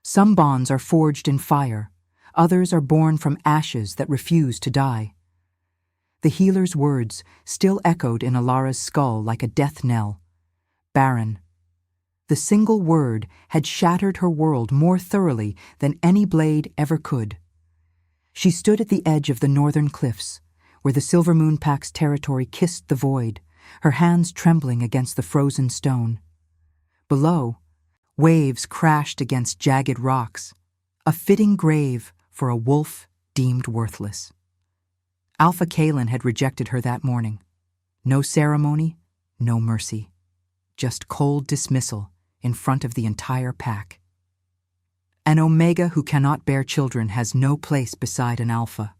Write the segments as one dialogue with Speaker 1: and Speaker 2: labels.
Speaker 1: Some bonds are forged in fire, others are born from ashes that refuse to die. The healer's words still echoed in Alara's skull like a death knell. Barren. The single word had shattered her world more thoroughly than any blade ever could. She stood at the edge of the northern cliffs, where the Silver Moon Pack's territory kissed the void, her hands trembling against the frozen stone. Below, waves crashed against jagged rocks, a fitting grave for a wolf deemed worthless. Alpha Kalen had rejected her that morning. No ceremony, no mercy. Just cold dismissal in front of the entire pack. An Omega who cannot bear children has no place beside an Alpha.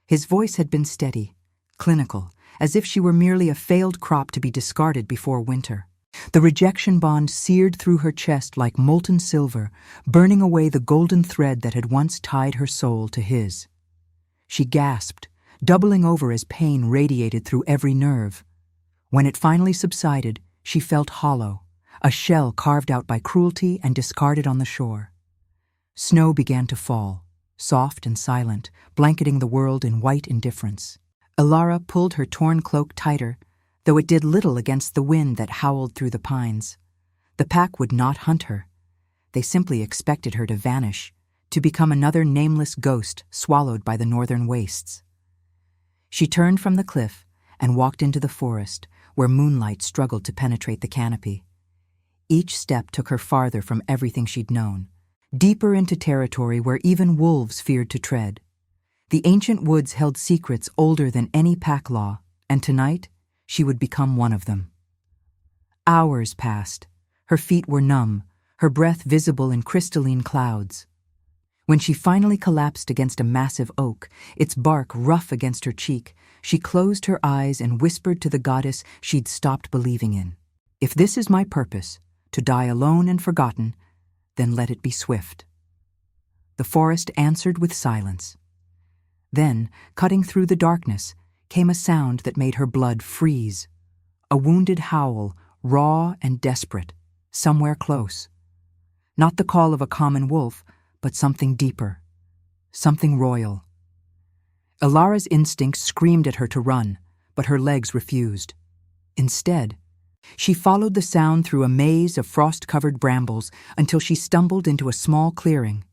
Speaker 1: His voice had been steady, clinical, as if she were merely a failed crop to be discarded before winter. The rejection bond seared through her chest like molten silver, burning away the golden thread that had once tied her soul to his. She gasped, doubling over as pain radiated through every nerve. When it finally subsided, she felt hollow, a shell carved out by cruelty and discarded on the shore. Snow began to fall, soft and silent, blanketing the world in white indifference. Alara pulled her torn cloak tighter, though it did little against the wind that howled through the pines. The pack would not hunt her. They simply expected her to vanish, to become another nameless ghost swallowed by the northern wastes. She turned from the cliff and walked into the forest, where moonlight struggled to penetrate the canopy. Each step took her farther from everything she'd known, deeper into territory where even wolves feared to tread. The ancient woods held secrets older than any pack law, and tonight she would become one of them. Hours passed. Her feet were numb, her breath visible in crystalline clouds. When she finally collapsed against a massive oak, its bark rough against her cheek, she closed her eyes and whispered to the goddess she'd stopped believing in. If this is my purpose, to die alone and forgotten, then let it be swift. The forest answered with silence. Then, cutting through the darkness, came a sound that made her blood freeze. A wounded howl, raw and desperate, somewhere close. Not the call of a common wolf, but something deeper, something royal. Alara's instinct screamed at her to run, but her legs refused. Instead, she followed the sound through a maze of frost-covered brambles until she stumbled into a small clearing.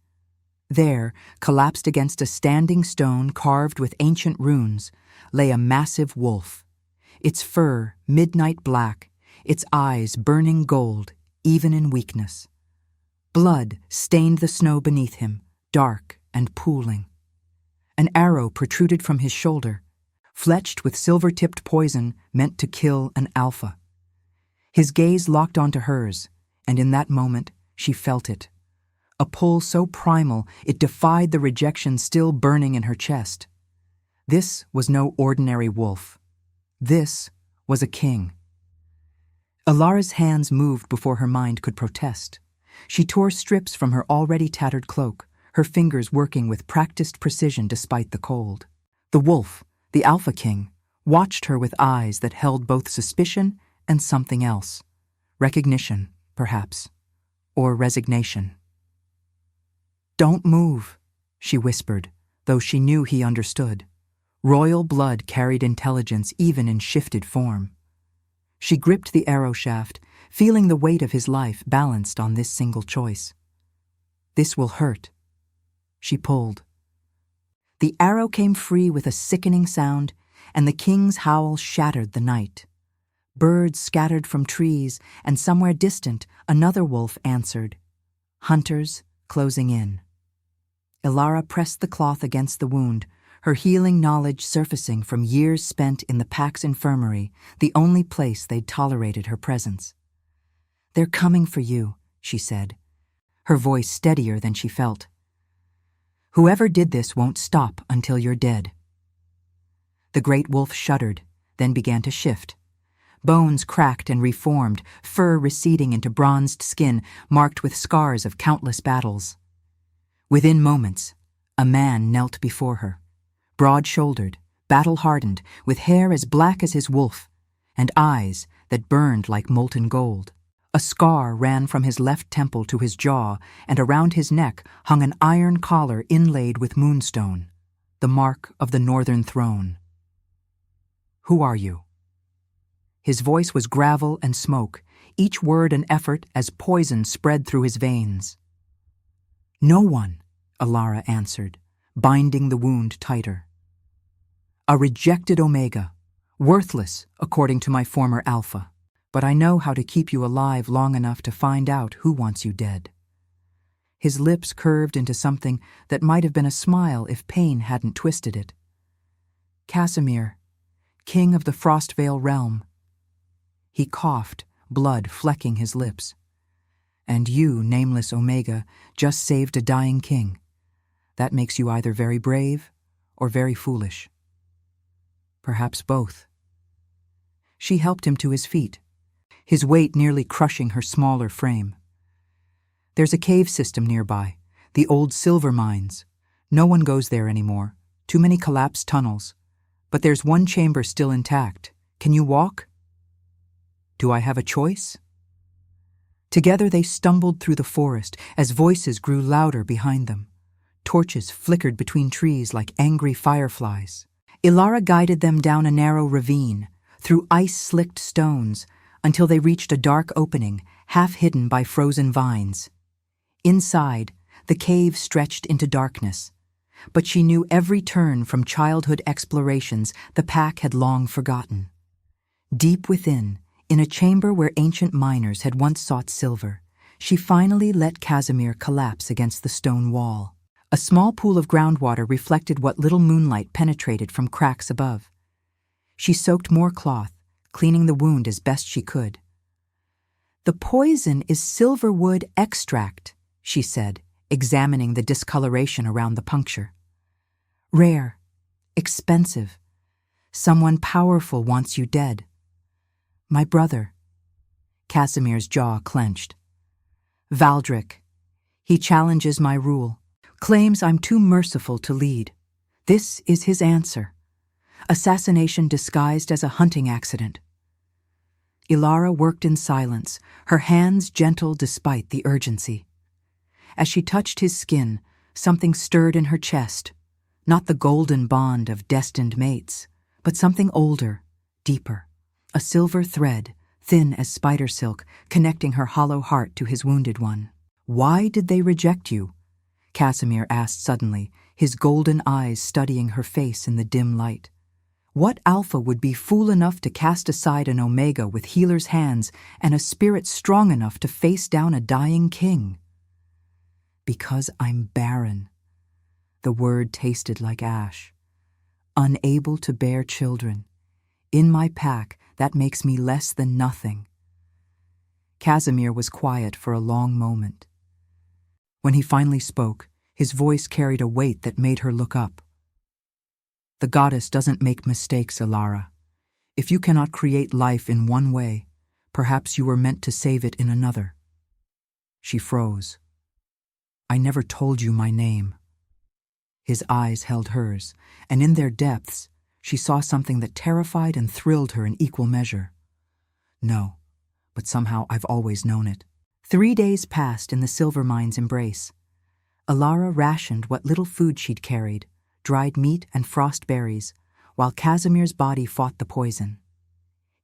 Speaker 1: There, collapsed against a standing stone carved with ancient runes, lay a massive wolf, its fur midnight black, its eyes burning gold, even in weakness. Blood stained the snow beneath him, dark and pooling. An arrow protruded from his shoulder, fletched with silver-tipped poison meant to kill an alpha. His gaze locked onto hers, and in that moment she felt it. A pull so primal it defied the rejection still burning in her chest. This was no ordinary wolf. This was a king. Alara's hands moved before her mind could protest. She tore strips from her already tattered cloak, her fingers working with practiced precision despite the cold. The wolf, the Alpha King, watched her with eyes that held both suspicion and something else. Recognition, perhaps, or resignation. "Don't move," she whispered, though she knew he understood. Royal blood carried intelligence even in shifted form. She gripped the arrow shaft, feeling the weight of his life balanced on this single choice. "This will hurt." She pulled. The arrow came free with a sickening sound, and the king's howl shattered the night. Birds scattered from trees, and somewhere distant, another wolf answered. Hunters closing in. Alara pressed the cloth against the wound, her healing knowledge surfacing from years spent in the pack's infirmary, the only place they'd tolerated her presence. "They're coming for you," she said, her voice steadier than she felt. "Whoever did this won't stop until you're dead." The great wolf shuddered, then began to shift. Bones cracked and reformed, fur receding into bronzed skin marked with scars of countless battles. Within moments, a man knelt before her, broad-shouldered, battle-hardened, with hair as black as his wolf, and eyes that burned like molten gold. A scar ran from his left temple to his jaw, and around his neck hung an iron collar inlaid with moonstone, the mark of the Northern Throne. "Who are you?" His voice was gravel and smoke, each word an effort as poison spread through his veins. "No one," Alara answered, binding the wound tighter. "A rejected Omega, worthless according to my former Alpha, but I know how to keep you alive long enough to find out who wants you dead." His lips curved into something that might have been a smile if pain hadn't twisted it. "Casimir, king of the Frostvale realm." He coughed, blood flecking his lips. "And you, nameless Omega, just saved a dying king. That makes you either very brave or very foolish. Perhaps both." She helped him to his feet, his weight nearly crushing her smaller frame. "There's a cave system nearby, the old silver mines. No one goes there anymore, too many collapsed tunnels. But there's one chamber still intact. Can you walk?" "Do I have a choice?" Together they stumbled through the forest as voices grew louder behind them. Torches flickered between trees like angry fireflies. Ilara guided them down a narrow ravine, through ice-slicked stones, until they reached a dark opening, half hidden by frozen vines. Inside, the cave stretched into darkness, but she knew every turn from childhood explorations the pack had long forgotten. Deep within, in a chamber where ancient miners had once sought silver, she finally let Casimir collapse against the stone wall. A small pool of groundwater reflected what little moonlight penetrated from cracks above. She soaked more cloth, cleaning the wound as best she could. "The poison is silverwood extract," she said, examining the discoloration around the puncture. "Rare, expensive. Someone powerful wants you dead. My brother." Casimir's jaw clenched. "Valdric. He challenges my rule, claims I'm too merciful to lead. This is his answer. Assassination disguised as a hunting accident." Ilara worked in silence, her hands gentle despite the urgency. As she touched his skin, something stirred in her chest, not the golden bond of destined mates, but something older, deeper, a silver thread, thin as spider silk, connecting her hollow heart to his wounded one. "Why did they reject you?" Casimir asked suddenly, his golden eyes studying her face in the dim light. What Alpha would be fool enough to cast aside an Omega with healer's hands and a spirit strong enough to face down a dying king? "Because I'm barren." The word tasted like ash. "Unable to bear children. In my pack, that makes me less than nothing." Casimir was quiet for a long moment. When he finally spoke, his voice carried a weight that made her look up. "The goddess doesn't make mistakes, Ilara. If you cannot create life in one way, perhaps you were meant to save it in another." She froze. "I never told you my name." His eyes held hers, and in their depths, she saw something that terrified and thrilled her in equal measure. "No, but somehow I've always known it." 3 days passed in the silver mine's embrace. Ilara rationed what little food she'd carried, dried meat and frost berries, while Casimir's body fought the poison.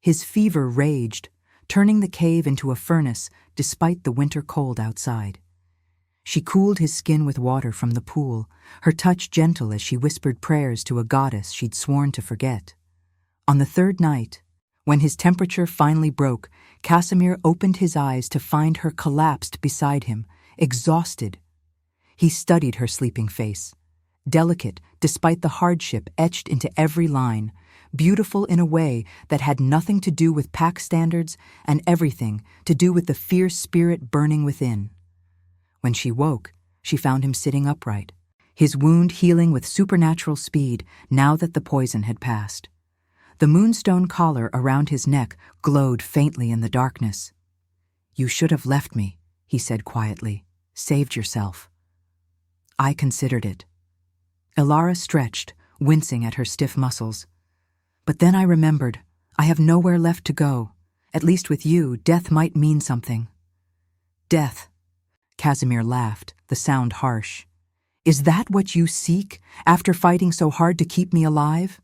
Speaker 1: His fever raged, turning the cave into a furnace despite the winter cold outside. She cooled his skin with water from the pool, her touch gentle as she whispered prayers to a goddess she'd sworn to forget. On the 3rd night, when his temperature finally broke, Casimir opened his eyes to find her collapsed beside him, exhausted. He studied her sleeping face, delicate despite the hardship etched into every line, beautiful in a way that had nothing to do with pack standards and everything to do with the fierce spirit burning within. When she woke, she found him sitting upright, his wound healing with supernatural speed now that the poison had passed. The moonstone collar around his neck glowed faintly in the darkness. "You should have left me," he said quietly. "Saved yourself." "I considered it." Ilara stretched, wincing at her stiff muscles. "But then I remembered, I have nowhere left to go. At least with you, death might mean something. Death. Casimir laughed, the sound harsh. Is that what you seek, after fighting so hard to keep me alive?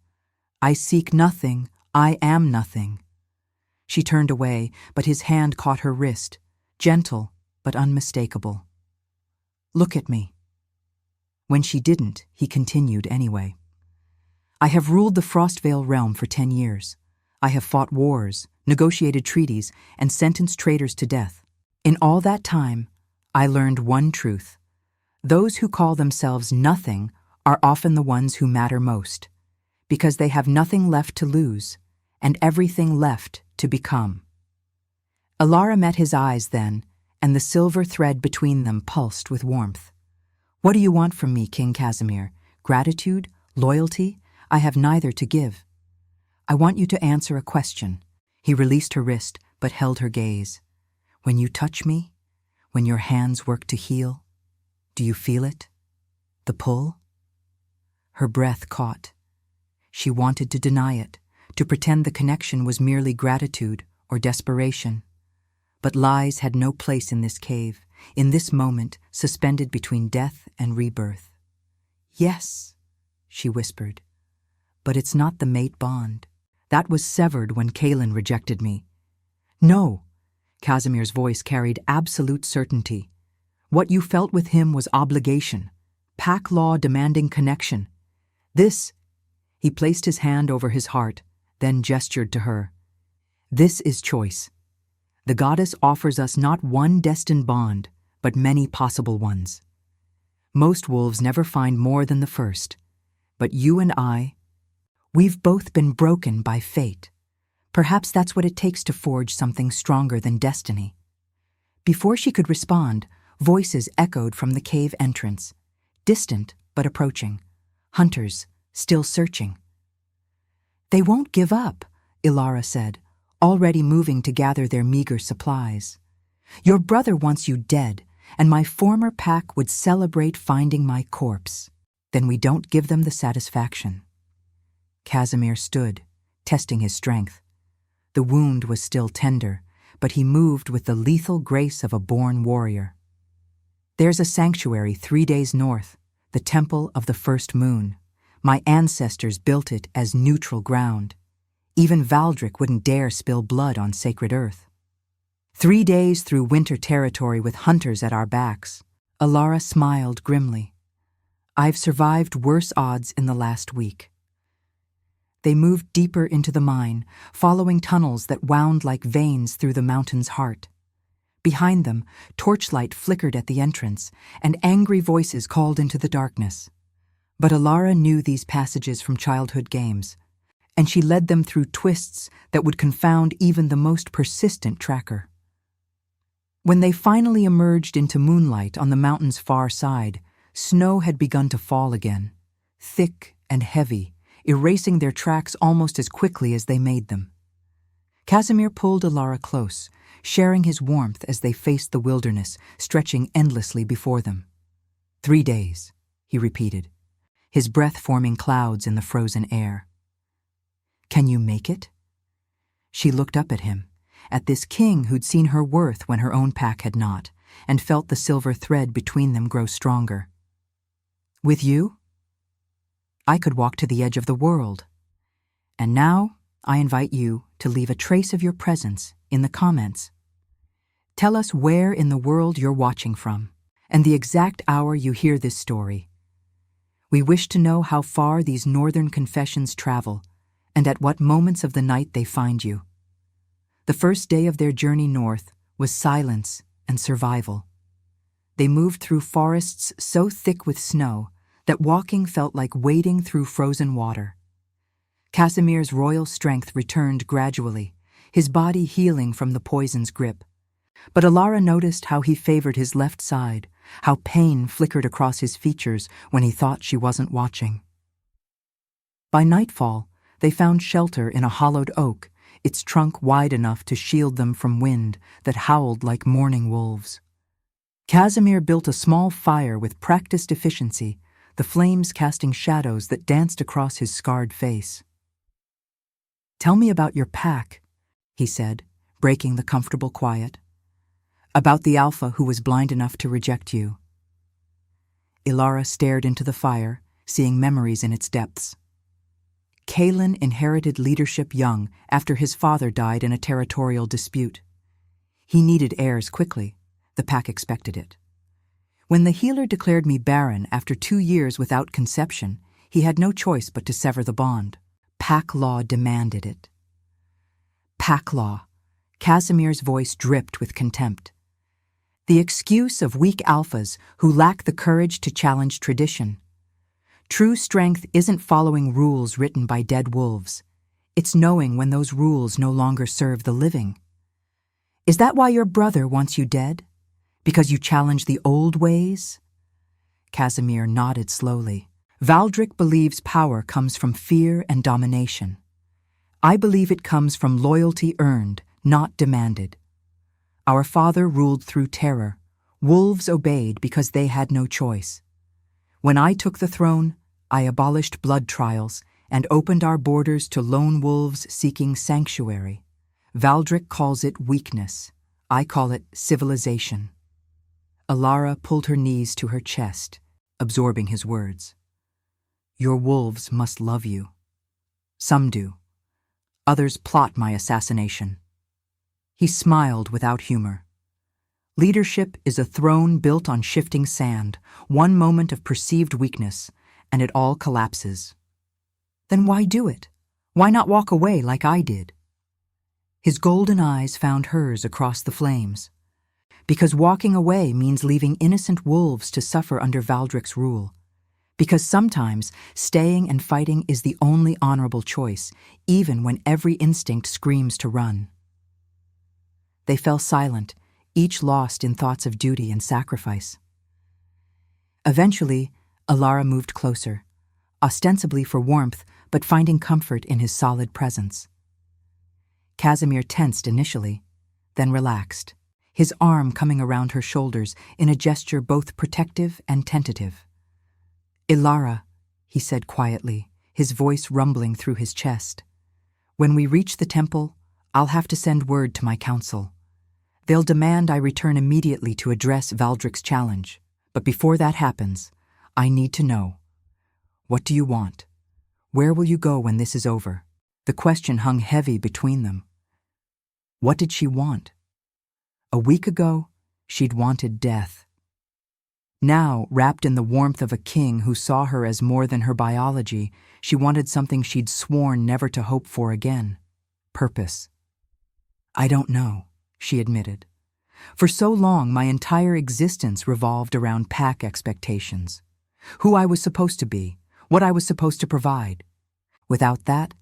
Speaker 1: I seek nothing, I am nothing. She turned away, but his hand caught her wrist, gentle but unmistakable. Look at me. When she didn't, he continued anyway. I have ruled the Frostvale realm for 10 years. I have fought wars, negotiated treaties, and sentenced traitors to death. In all that time, I learned one truth. Those who call themselves nothing are often the ones who matter most, because they have nothing left to lose and everything left to become. Alara met his eyes then, and the silver thread between them pulsed with warmth. What do you want from me, King Casimir? Gratitude? Loyalty? I have neither to give. I want you to answer a question. He released her wrist, but held her gaze. When you touch me, when your hands work to heal, do you feel it? The pull? Her breath caught. She wanted to deny it, to pretend the connection was merely gratitude or desperation. But lies had no place in this cave, in this moment suspended between death and rebirth. Yes, she whispered, but it's not the mate bond. That was severed when Kaelin rejected me. No, Casimir's voice carried absolute certainty. What you felt with him was obligation, pack law demanding connection. This, he placed his hand over his heart, then gestured to her. This is choice. The goddess offers us not one destined bond, but many possible ones. Most wolves never find more than the first, but you and I, we've both been broken by fate. Perhaps that's what it takes to forge something stronger than destiny. Before she could respond, voices echoed from the cave entrance, distant but approaching. Hunters, still searching. They won't give up, Ilara said, already moving to gather their meager supplies. Your brother wants you dead, and my former pack would celebrate finding my corpse. Then we don't give them the satisfaction. Casimir stood, testing his strength. The wound was still tender, but he moved with the lethal grace of a born warrior. There's a sanctuary 3 days north, the Temple of the First Moon. My ancestors built it as neutral ground. Even Valdric wouldn't dare spill blood on sacred earth. 3 days through winter territory with hunters at our backs. Alara smiled grimly. I've survived worse odds in the last week. They moved deeper into the mine, following tunnels that wound like veins through the mountain's heart. Behind them, torchlight flickered at the entrance, and angry voices called into the darkness. But Alara knew these passages from childhood games, and she led them through twists that would confound even the most persistent tracker. When they finally emerged into moonlight on the mountain's far side, snow had begun to fall again, thick and heavy, erasing their tracks almost as quickly as they made them. Casimir pulled Alara close, sharing his warmth as they faced the wilderness stretching endlessly before them. 3 days, he repeated, his breath forming clouds in the frozen air. Can you make it? She looked up at him, at this king who'd seen her worth when her own pack had not, and felt the silver thread between them grow stronger. With you? I could walk to the edge of the world. And now, I invite you to leave a trace of your presence in the comments. Tell us where in the world you're watching from, and the exact hour you hear this story. We wish to know how far these northern confessions travel, and at what moments of the night they find you. The first day of their journey north was silence and survival. They moved through forests so thick with snow that walking felt like wading through frozen water. Casimir's royal strength returned gradually, his body healing from the poison's grip. But Alara noticed how he favored his left side, how pain flickered across his features when he thought she wasn't watching. By nightfall, they found shelter in a hollowed oak, its trunk wide enough to shield them from wind that howled like mourning wolves. Casimir built a small fire with practiced efficiency, the flames casting shadows that danced across his scarred face. Tell me about your pack, he said, breaking the comfortable quiet. About the alpha who was blind enough to reject you. Ilara stared into the fire, seeing memories in its depths. Kalen inherited leadership young after his father died in a territorial dispute. He needed heirs quickly. The pack expected it. When the healer declared me barren after 2 years without conception, he had no choice but to sever the bond. Pack law demanded it. Pack law. Casimir's voice dripped with contempt. The excuse of weak alphas who lack the courage to challenge tradition. True strength isn't following rules written by dead wolves. It's knowing when those rules no longer serve the living. Is that why your brother wants you dead? Because you challenge the old ways? Casimir nodded slowly. Valdric believes power comes from fear and domination. I believe it comes from loyalty earned, not demanded. Our father ruled through terror. Wolves obeyed because they had no choice. When I took the throne, I abolished blood trials and opened our borders to lone wolves seeking sanctuary. Valdric calls it weakness. I call it civilization. Ilara pulled her knees to her chest, absorbing his words. Your wolves must love you. Some do. Others plot my assassination. He smiled without humor. Leadership is a throne built on shifting sand, one moment of perceived weakness, and it all collapses. Then why do it? Why not walk away like I did? His golden eyes found hers across the flames. Because walking away means leaving innocent wolves to suffer under Valdric's rule. Because sometimes staying and fighting is the only honorable choice, even when every instinct screams to run. They fell silent, each lost in thoughts of duty and sacrifice. Eventually, Ilara moved closer, ostensibly for warmth, but finding comfort in his solid presence. Casimir tensed initially, then relaxed, his arm coming around her shoulders in a gesture both protective and tentative. Ilara, he said quietly, his voice rumbling through his chest. When we reach the temple, I'll have to send word to my council. They'll demand I return immediately to address Valdric's challenge. But before that happens, I need to know. What do you want? Where will you go when this is over? The question hung heavy between them. What did she want? A week ago, she'd wanted death. Now, wrapped in the warmth of a king who saw her as more than her biology, she wanted something she'd sworn never to hope for again. Purpose. I don't know, she admitted. For so long, my entire existence revolved around pack expectations. Who I was supposed to be, what I was supposed to provide. Without that,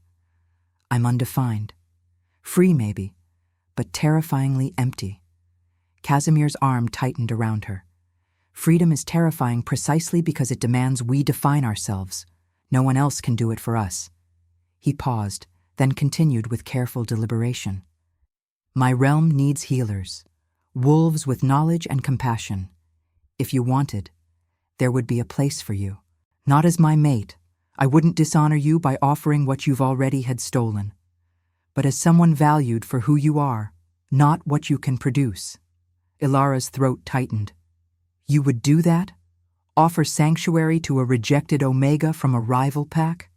Speaker 1: I'm undefined. Free, maybe, but terrifyingly empty. Casimir's arm tightened around her. Freedom is terrifying precisely because it demands we define ourselves. No one else can do it for us. He paused, then continued with careful deliberation. My realm needs healers, wolves with knowledge and compassion. If you wanted, there would be a place for you. Not as my mate. I wouldn't dishonor you by offering what you've already had stolen. But as someone valued for who you are, not what you can produce. Ilara's throat tightened. You would do that? Offer sanctuary to a rejected Omega from a rival pack?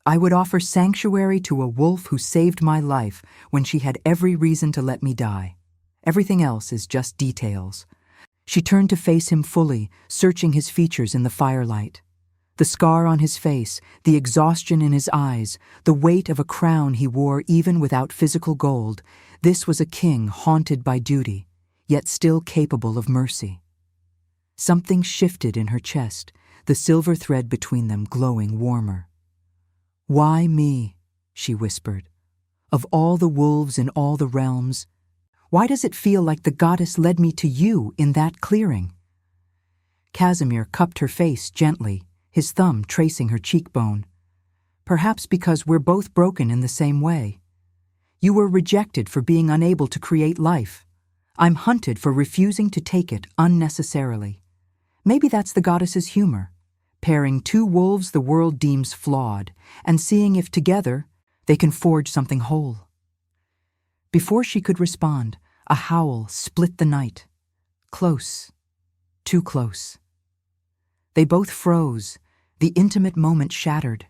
Speaker 1: I would offer sanctuary to a wolf who saved my life when she had every reason to let me die. Everything else is just details. She turned to face him fully, searching his features in the firelight. The scar on his face, the exhaustion in his eyes, the weight of a crown he wore even without physical gold. This was a king haunted by duty, yet still capable of mercy. Something shifted in her chest, the silver thread between them glowing warmer. Why me? She whispered. Of all the wolves in all the realms, why does it feel like the goddess led me to you in that clearing? Casimir cupped her face gently, his thumb tracing her cheekbone. Perhaps because we're both broken in the same way. You were rejected for being unable to create life. I'm hunted for refusing to take it unnecessarily. Maybe that's the goddess's humor, pairing two wolves the world deems flawed and seeing if together they can forge something whole. Before she could respond, a howl split the night. Close. Too close. They both froze, the intimate moment shattered.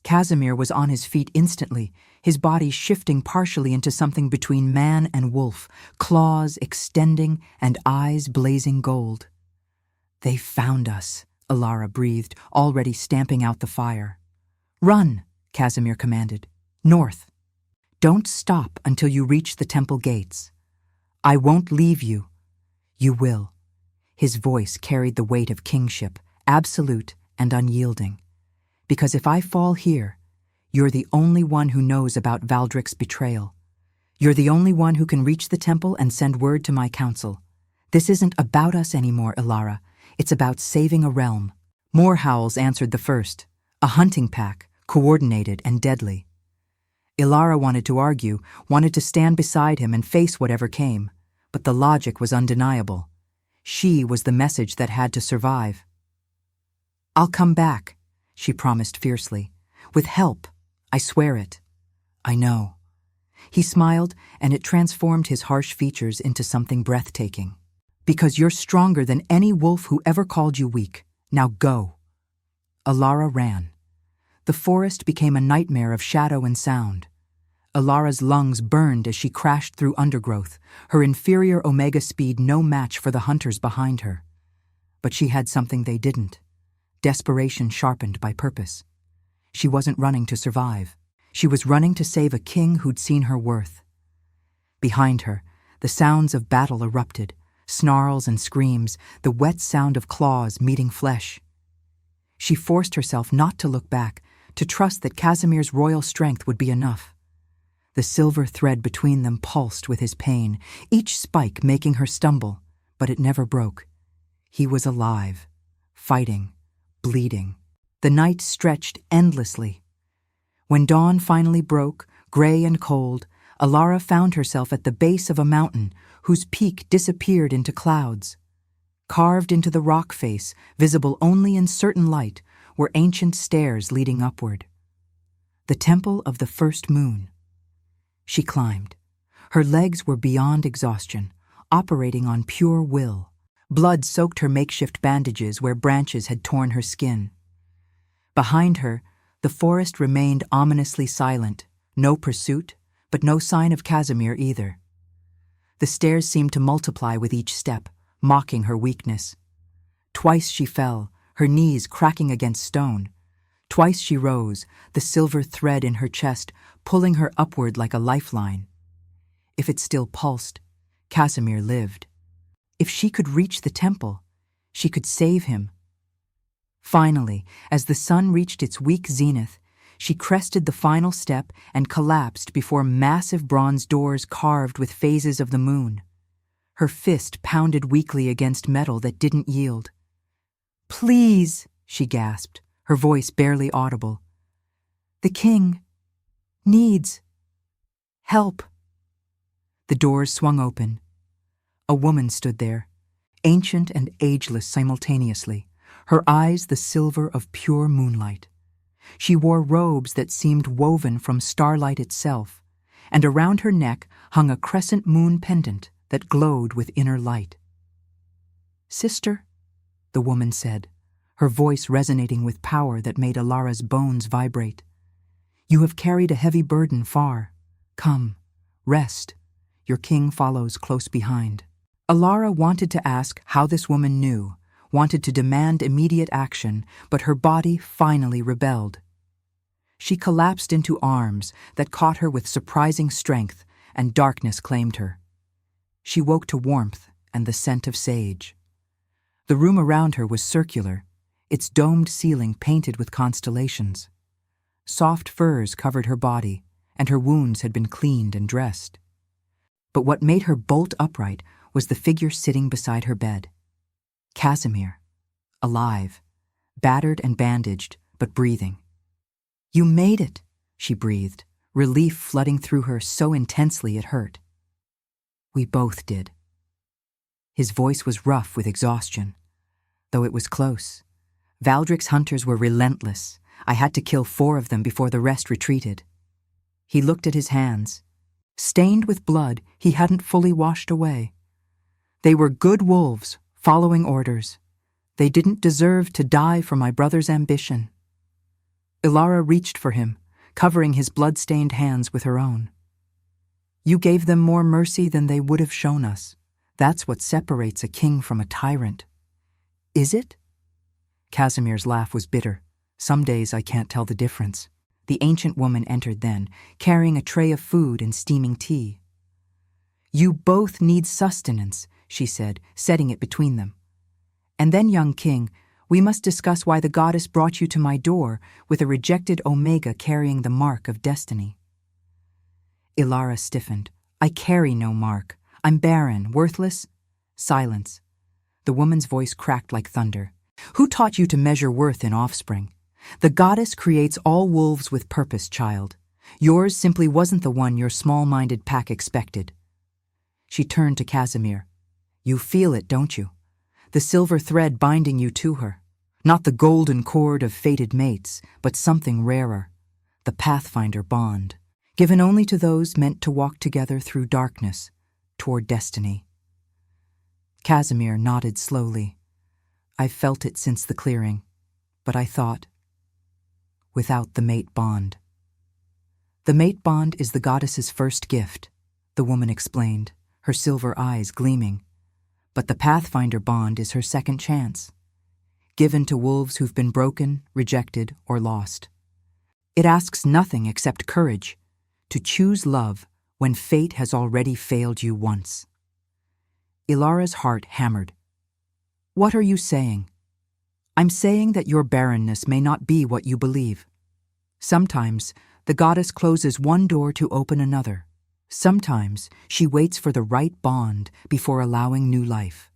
Speaker 1: Casimir was on his feet instantly, his body shifting partially into something between man and wolf, claws extending and eyes blazing gold. "They found us," Alara breathed, already stamping out the fire. "Run," Casimir commanded. "North. Don't stop until you reach the temple gates. I won't leave you. You will." His voice carried the weight of kingship, absolute and unyielding. "Because if I fall here, you're the only one who knows about Valdric's betrayal. You're the only one who can reach the temple and send word to my council. This isn't about us anymore, Alara. It's about saving a realm." More howls answered the first, a hunting pack, coordinated and deadly. Ilara wanted to argue, wanted to stand beside him and face whatever came, but the logic was undeniable. She was the message that had to survive. "I'll come back," she promised fiercely. "With help, I swear it." "I know." He smiled, and it transformed his harsh features into something breathtaking. "Because you're stronger than any wolf who ever called you weak. Now go." Alara ran. The forest became a nightmare of shadow and sound. Alara's lungs burned as she crashed through undergrowth, her inferior omega speed no match for the hunters behind her. But she had something they didn't: desperation sharpened by purpose. She wasn't running to survive. She was running to save a king who'd seen her worth. Behind her, the sounds of battle erupted, snarls and screams, the wet sound of claws meeting flesh. She forced herself not to look back, to trust that Casimir's royal strength would be enough. The silver thread between them pulsed with his pain, each spike making her stumble, but it never broke. He was alive, fighting, bleeding. The night stretched endlessly. When dawn finally broke, gray and cold, Alara found herself at the base of a mountain whose peak disappeared into clouds. Carved into the rock face, visible only in certain light, were ancient stairs leading upward. The temple of the first moon. She climbed. Her legs were beyond exhaustion, operating on pure will. Blood soaked her makeshift bandages where branches had torn her skin. Behind her, the forest remained ominously silent, no pursuit, but no sign of Casimir either. The stairs seemed to multiply with each step, mocking her weakness. Twice she fell, her knees cracking against stone. Twice she rose, the silver thread in her chest pulling her upward like a lifeline. If it still pulsed, Casimir lived. If she could reach the temple, she could save him. Finally, as the sun reached its weak zenith, she crested the final step and collapsed before massive bronze doors carved with phases of the moon. Her fist pounded weakly against metal that didn't yield. "Please," she gasped, her voice barely audible. "The king needs help." The doors swung open. A woman stood there, ancient and ageless simultaneously, her eyes the silver of pure moonlight. She wore robes that seemed woven from starlight itself, and around her neck hung a crescent moon pendant that glowed with inner light. "Sister," the woman said, her voice resonating with power that made Alara's bones vibrate. "You have carried a heavy burden far. Come, rest. Your king follows close behind." Alara wanted to ask how this woman knew, wanted to demand immediate action, but her body finally rebelled. She collapsed into arms that caught her with surprising strength, and darkness claimed her. She woke to warmth and the scent of sage. The room around her was circular, its domed ceiling painted with constellations. Soft furs covered her body, and her wounds had been cleaned and dressed. But what made her bolt upright was the figure sitting beside her bed. Casimir, alive, battered and bandaged, but breathing. "You made it," she breathed, relief flooding through her so intensely it hurt. "We both did." His voice was rough with exhaustion, though it was close. "Valdric's hunters were relentless. I had to kill 4 of them before the rest retreated." He looked at his hands. stained with blood he hadn't fully washed away. They were good wolves, following orders. They didn't deserve to die for my brother's ambition. Ilara reached for him, covering his blood-stained hands with her own. You gave them more mercy than they would have shown us. That's what separates a king from a tyrant. Is it? Casimir's laugh was bitter. Some days I can't tell the difference. The ancient woman entered then, carrying a tray of food and steaming tea. You both need sustenance, she said, setting it between them. And then, young king, we must discuss why the goddess brought you to my door with a rejected omega carrying the mark of destiny. Ilara stiffened. I carry no mark. I'm barren, worthless. Silence. The woman's voice cracked like thunder. Who taught you to measure worth in offspring? The goddess creates all wolves with purpose, child. Yours simply wasn't the one your small-minded pack expected. She turned to Casimir. You feel it, don't you? The silver thread binding you to her. Not the golden cord of fated mates, but something rarer. The Pathfinder bond, given only to those meant to walk together through darkness, toward destiny. Casimir nodded slowly. I've felt it since the clearing, but I thought, without the mate bond. The mate bond is the goddess's first gift, the woman explained, her silver eyes gleaming. But the Pathfinder bond is her second chance, given to wolves who've been broken, rejected, or lost. It asks nothing except courage, to choose love when fate has already failed you once. Ilara's heart hammered. What are you saying? I'm saying that your barrenness may not be what you believe. Sometimes the goddess closes one door to open another. Sometimes she waits for the right bond before allowing new life.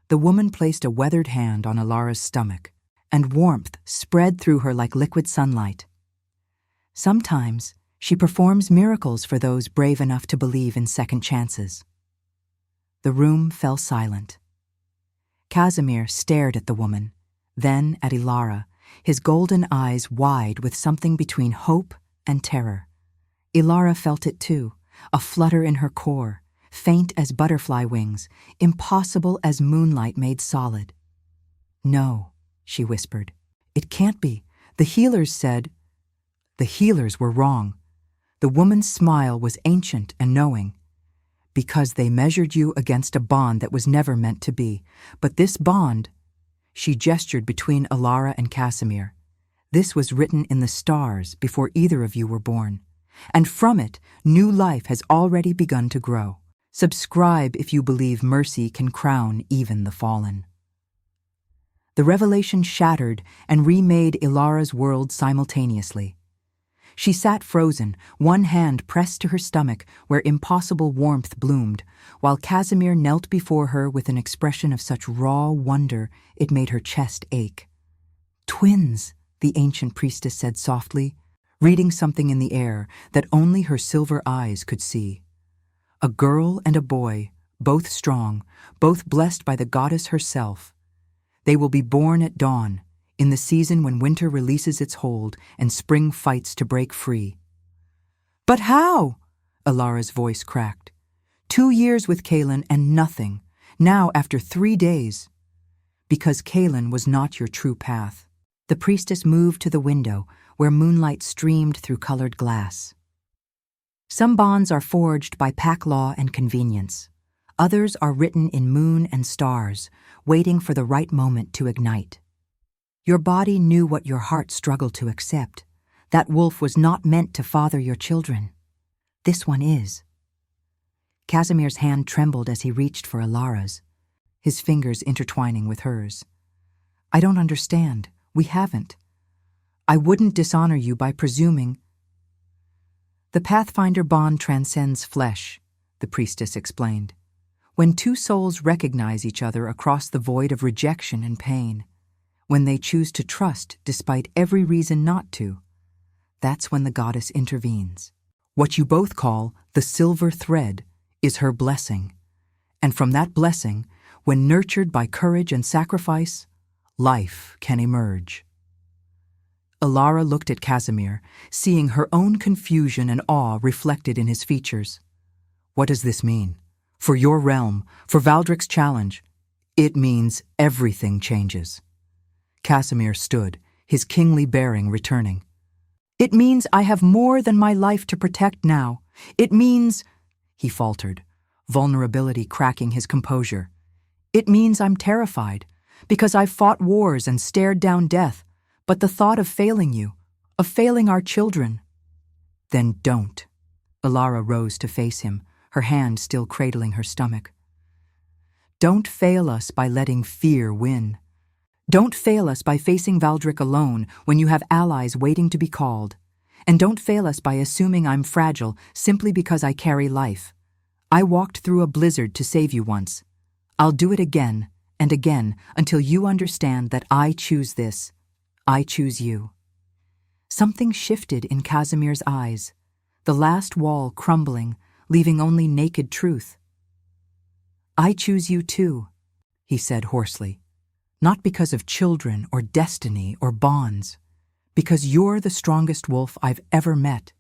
Speaker 1: The woman placed a weathered hand on Ilara's stomach, and warmth spread through her like liquid sunlight. Sometimes she performs miracles for those brave enough to believe in second chances. The room fell silent. Casimir stared at the woman, then at Ilara, his golden eyes wide with something between hope and terror. Ilara felt it too, a flutter in her core, faint as butterfly wings, impossible as moonlight made solid. No, she whispered. It can't be. The healers said. The healers were wrong. The woman's smile was ancient and knowing. Because they measured you against a bond that was never meant to be. But this bond, she gestured between Ilara and Casimir. This was written in the stars before either of you were born. And from it, new life has already begun to grow. Subscribe if you believe mercy can crown even the fallen. The revelation shattered and remade Ilara's world simultaneously. She sat frozen, one hand pressed to her stomach where impossible warmth bloomed, while Casimir knelt before her with an expression of such raw wonder it made her chest ache. Twins, the ancient priestess said softly, reading something in the air that only her silver eyes could see. A girl and a boy, both strong, both blessed by the goddess herself. They will be born at dawn, in the season when winter releases its hold and spring fights to break free. But how? Ilara's voice cracked. 2 years with Kaelin and nothing, now after 3 days. Because Kaelin was not your true path. The priestess moved to the window, where moonlight streamed through colored glass. Some bonds are forged by pack law and convenience. Others are written in moon and stars, waiting for the right moment to ignite. Your body knew what your heart struggled to accept. That wolf was not meant to father your children. This one is. Casimir's hand trembled as he reached for Ilara's, his fingers intertwining with hers. I don't understand. We haven't. I wouldn't dishonor you by presuming. The Pathfinder bond transcends flesh, the priestess explained. When two souls recognize each other across the void of rejection and pain, when they choose to trust despite every reason not to, that's when the goddess intervenes. What you both call the silver thread is her blessing. And from that blessing, when nurtured by courage and sacrifice, life can emerge. Alara looked at Casimir, seeing her own confusion and awe reflected in his features. What does this mean? For your realm, for Valdric's challenge, it means everything changes. Casimir stood, his kingly bearing returning. It means I have more than my life to protect now. It means, he faltered, vulnerability cracking his composure. It means I'm terrified, because I've fought wars and stared down death, but the thought of failing you, of failing our children. Then don't. Alara rose to face him, her hand still cradling her stomach. Don't fail us by letting fear win. Don't fail us by facing Valdric alone when you have allies waiting to be called. And don't fail us by assuming I'm fragile simply because I carry life. I walked through a blizzard to save you once. I'll do it again and again until you understand that I choose this. I choose you. Something shifted in Casimir's eyes, the last wall crumbling, leaving only naked truth. I choose you too, he said hoarsely. Not because of children or destiny or bonds, because you're the strongest wolf I've ever met,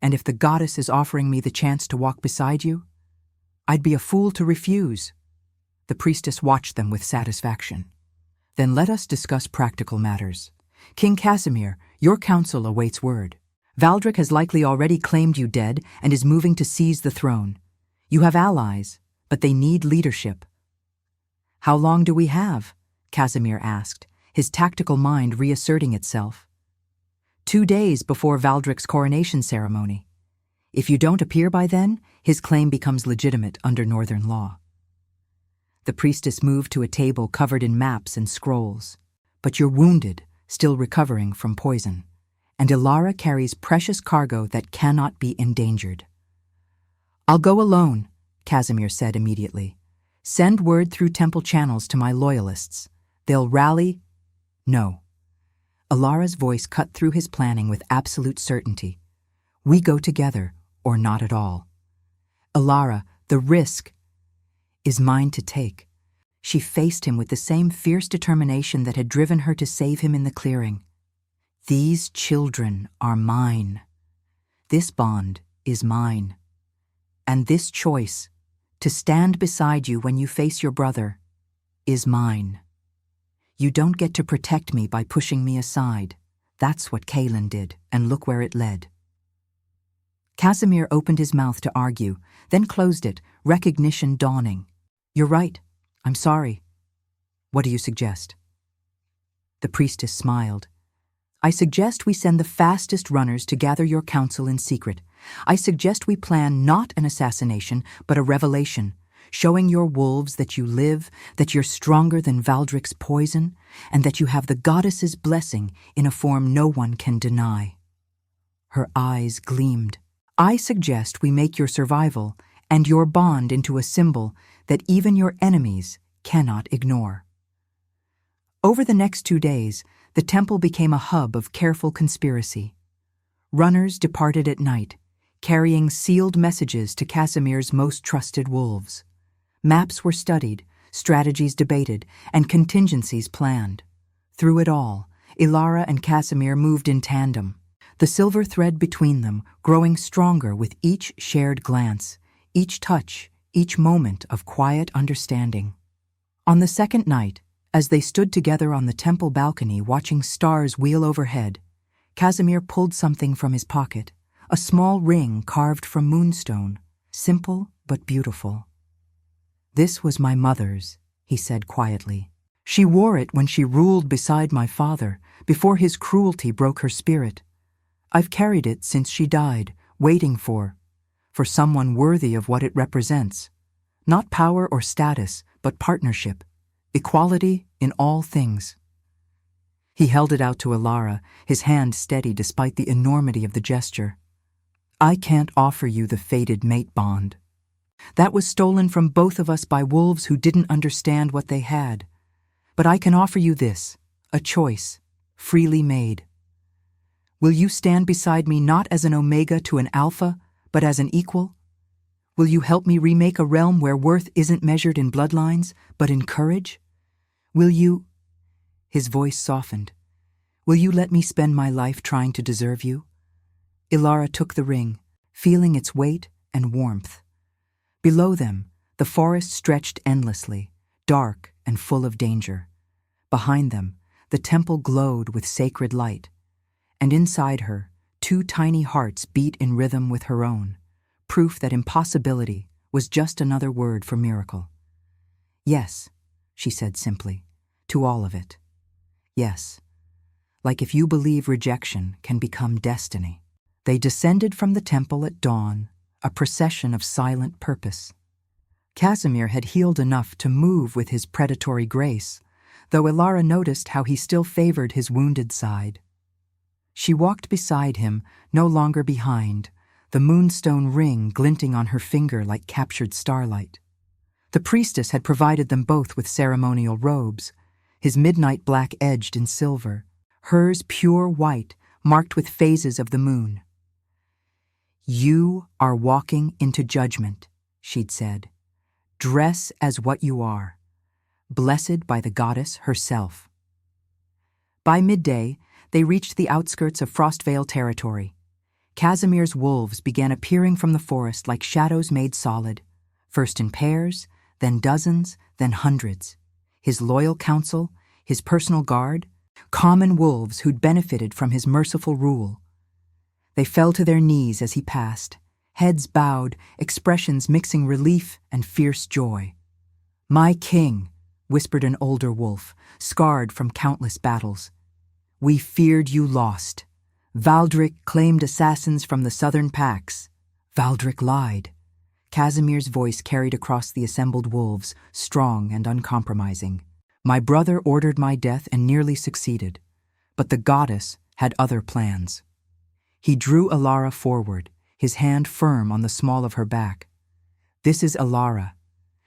Speaker 1: and if the goddess is offering me the chance to walk beside you, I'd be a fool to refuse. The priestess watched them with satisfaction. Then let us discuss practical matters. King Casimir, your counsel awaits word. Valdric has likely already claimed you dead and is moving to seize the throne. You have allies, but they need leadership. How long do we have? Casimir asked, his tactical mind reasserting itself. 2 days before Valdric's coronation ceremony. If you don't appear by then, his claim becomes legitimate under Northern law. The priestess moved to a table covered in maps and scrolls. But you're wounded, still recovering from poison, and Alara carries precious cargo that cannot be endangered. I'll go alone, Casimir said immediately. Send word through temple channels to my loyalists. They'll rally. No. Alara's voice cut through his planning with absolute certainty. We go together, or not at all. Alara, the risk is mine to take. She faced him with the same fierce determination that had driven her to save him in the clearing. These children are mine. This bond is mine. And this choice, to stand beside you when you face your brother, is mine. You don't get to protect me by pushing me aside. That's what Kaelin did, and look where it led. Casimir opened his mouth to argue, then closed it, recognition dawning. You're right. I'm sorry. What do you suggest? The priestess smiled. I suggest we send the fastest runners to gather your counsel in secret. I suggest we plan not an assassination, but a revelation, showing your wolves that you live, that you're stronger than Valdric's poison, and that you have the goddess's blessing in a form no one can deny. Her eyes gleamed. I suggest we make your survival and your bond into a symbol that even your enemies cannot ignore. Over the next 2 days, the temple became a hub of careful conspiracy. Runners departed at night, carrying sealed messages to Casimir's most trusted wolves. Maps were studied, strategies debated, and contingencies planned. Through it all, Alara and Casimir moved in tandem, the silver thread between them growing stronger with each shared glance, each touch, each moment of quiet understanding. On the second night, as they stood together on the temple balcony watching stars wheel overhead, Casimir pulled something from his pocket, a small ring carved from moonstone, simple but beautiful. This was my mother's, he said quietly. She wore it when she ruled beside my father, before his cruelty broke her spirit. I've carried it since she died, waiting for someone worthy of what it represents. Not power or status, but partnership, equality in all things. He held it out to Alara, his hand steady despite the enormity of the gesture. I can't offer you the fated mate bond. That was stolen from both of us by wolves who didn't understand what they had. But I can offer you this, a choice, freely made. Will you stand beside me not as an omega to an alpha, but as an equal? Will you help me remake a realm where worth isn't measured in bloodlines, but in courage? Will you? His voice softened. Will you let me spend my life trying to deserve you? Ilara took the ring, feeling its weight and warmth. Below them, the forest stretched endlessly, dark and full of danger. Behind them, the temple glowed with sacred light, and inside her, two tiny hearts beat in rhythm with her own, proof that impossibility was just another word for miracle. Yes, she said simply, to all of it. Yes, like if you believe rejection can become destiny. They descended from the temple at dawn, a procession of silent purpose. Casimir had healed enough to move with his predatory grace, though Ilara noticed how he still favored his wounded side. She walked beside him, no longer behind, the moonstone ring glinting on her finger like captured starlight. The priestess had provided them both with ceremonial robes, his midnight black edged in silver, hers pure white, marked with phases of the moon. You are walking into judgment, she'd said. Dress as what you are, blessed by the goddess herself. By midday, they reached the outskirts of Frostvale territory. Casimir's wolves began appearing from the forest like shadows made solid, first in pairs, then dozens, then hundreds. His loyal council, his personal guard, common wolves who'd benefited from his merciful rule. They fell to their knees as he passed, heads bowed, expressions mixing relief and fierce joy. "My king," whispered an older wolf, scarred from countless battles. "We feared you lost. Valdric claimed assassins from the southern packs." Valdric lied. Casimir's voice carried across the assembled wolves, strong and uncompromising. "My brother ordered my death and nearly succeeded, but the goddess had other plans." He drew Ilara forward, his hand firm on the small of her back. "This is Ilara.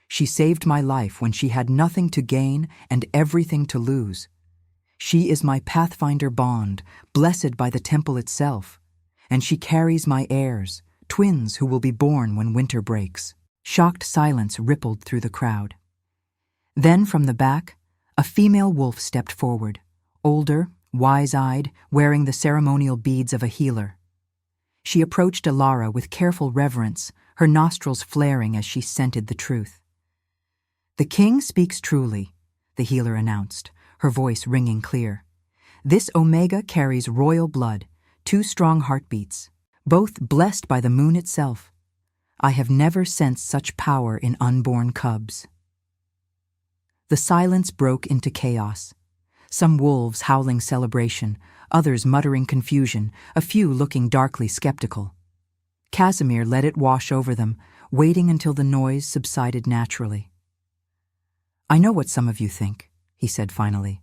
Speaker 1: She saved my life when she had nothing to gain and everything to lose. She is my pathfinder bond, blessed by the temple itself, and she carries my heirs, twins who will be born when winter breaks." Shocked silence rippled through the crowd. Then from the back, a female wolf stepped forward, older, wise-eyed, wearing the ceremonial beads of a healer. She approached Ilara with careful reverence, her nostrils flaring as she scented the truth. "The king speaks truly," the healer announced, her voice ringing clear. "This Omega carries royal blood, 2 strong heartbeats, both blessed by the moon itself. I have never sensed such power in unborn cubs." The silence broke into chaos. Some wolves howling celebration, others muttering confusion, a few looking darkly skeptical. Casimir let it wash over them, waiting until the noise subsided naturally. "I know what some of you think," he said finally,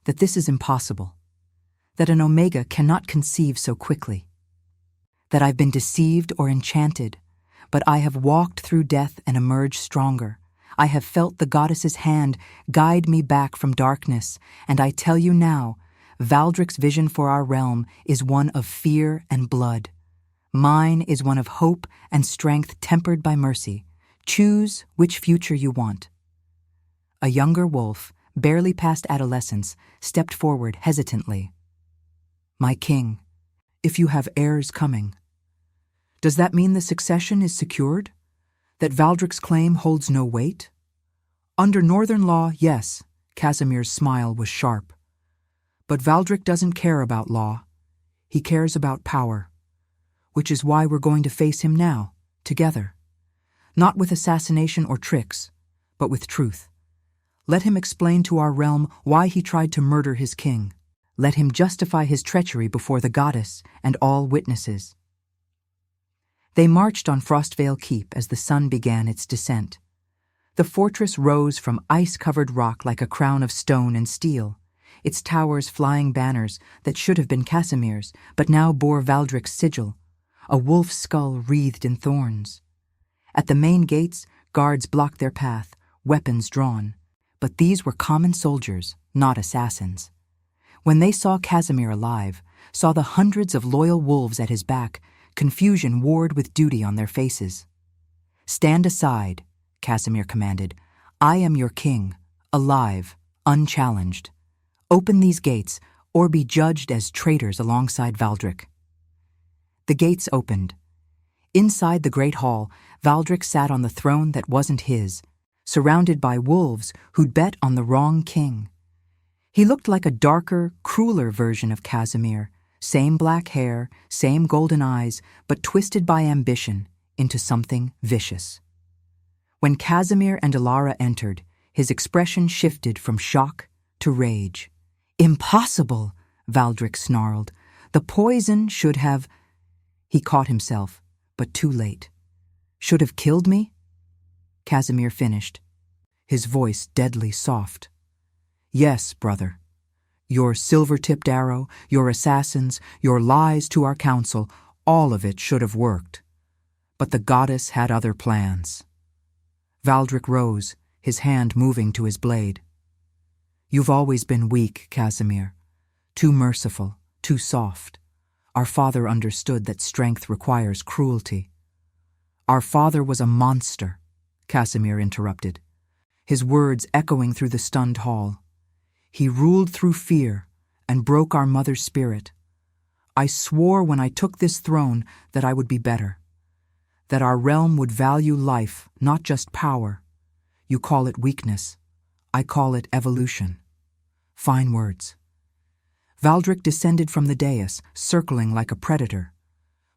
Speaker 1: "that this is impossible, that an Omega cannot conceive so quickly, that I've been deceived or enchanted, but I have walked through death and emerged stronger. I have felt the goddess's hand guide me back from darkness, and I tell you now, Valdric's vision for our realm is one of fear and blood. Mine is one of hope and strength tempered by mercy. Choose which future you want." A younger wolf, barely past adolescence, stepped forward hesitantly. "My king, if you have heirs coming, does that mean the succession is secured? That Valdric's claim holds no weight?" "Under northern law, yes," Casimir's smile was sharp. "But Valdric doesn't care about law. He cares about power, which is why we're going to face him now, together. Not with assassination or tricks, but with truth. Let him explain to our realm why he tried to murder his king. Let him justify his treachery before the goddess and all witnesses." They marched on Frostvale Keep as the sun began its descent. The fortress rose from ice-covered rock like a crown of stone and steel, its towers flying banners that should have been Casimir's, but now bore Valdric's sigil, a wolf's skull wreathed in thorns. At the main gates, guards blocked their path, weapons drawn, but these were common soldiers, not assassins. When they saw Casimir alive, saw the hundreds of loyal wolves at his back, confusion warred with duty on their faces. "Stand aside," Casimir commanded. "I am your king, alive, unchallenged. Open these gates, or be judged as traitors alongside Valdric. The gates opened. Inside the great hall, Valdric sat on the throne that wasn't his, surrounded by wolves who'd bet on the wrong king. He looked like a darker, crueler version of Casimir, same black hair, same golden eyes, but twisted by ambition into something vicious. When Casimir and Alara entered, his expression shifted from shock to rage. "Impossible!" Valdric snarled. "The poison should have—" He caught himself, but too late. "Should have killed me?" Casimir finished, his voice deadly soft. "Yes, brother. Your silver-tipped arrow, your assassins, your lies to our council, all of it should have worked. But the goddess had other plans." Valdric rose, his hand moving to his blade. "You've always been weak, Casimir. Too merciful, too soft. Our father understood that strength requires cruelty." "Our father was a monster," Casimir interrupted, his words echoing through the stunned hall. "He ruled through fear and broke our mother's spirit. I swore when I took this throne that I would be better, that our realm would value life, not just power. You call it weakness. I call it evolution." Fine words. Valdric descended from the dais, circling like a predator.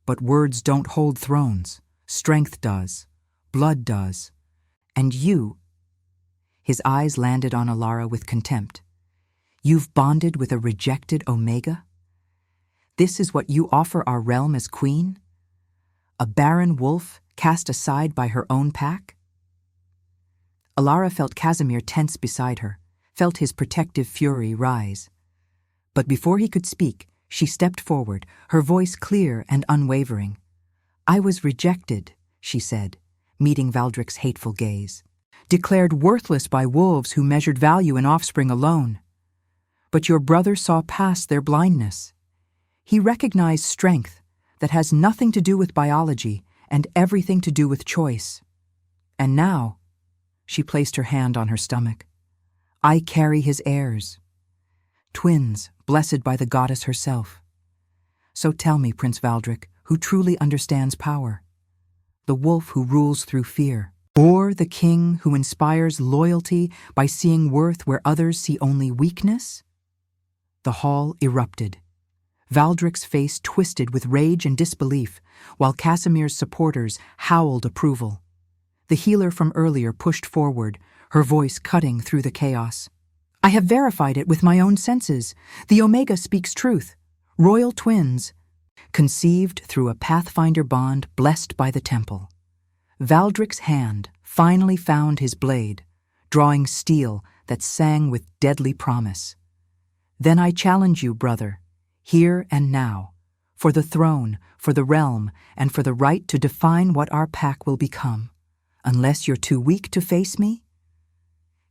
Speaker 1: But words don't hold thrones. Strength does. Blood does. And you— His eyes landed on Alara with contempt. "You've bonded with a rejected Omega? This is what you offer our realm as queen? A barren wolf cast aside by her own pack?" Alara felt Casimir tense beside her, felt his protective fury rise. But before he could speak, she stepped forward, her voice clear and unwavering. "I was rejected," she said, meeting Valdric's hateful gaze. "Declared worthless by wolves who measured value in offspring alone. But your brother saw past their blindness. He recognized strength that has nothing to do with biology and everything to do with choice. And now," she placed her hand on her stomach, "I carry his heirs. Twins, blessed by the goddess herself. So tell me, Prince Valdric, who truly understands power? The wolf who rules through fear, or the king who inspires loyalty by seeing worth where others see only weakness?" The hall erupted. Valdric's face twisted with rage and disbelief, while Casimir's supporters howled approval. The healer from earlier pushed forward, her voice cutting through the chaos. "I have verified it with my own senses. The Omega speaks truth. Royal twins, conceived through a Pathfinder bond blessed by the temple." Valdric's hand finally found his blade, drawing steel that sang with deadly promise. "Then I challenge you, brother, here and now, for the throne, for the realm, and for the right to define what our pack will become, unless you're too weak to face me?"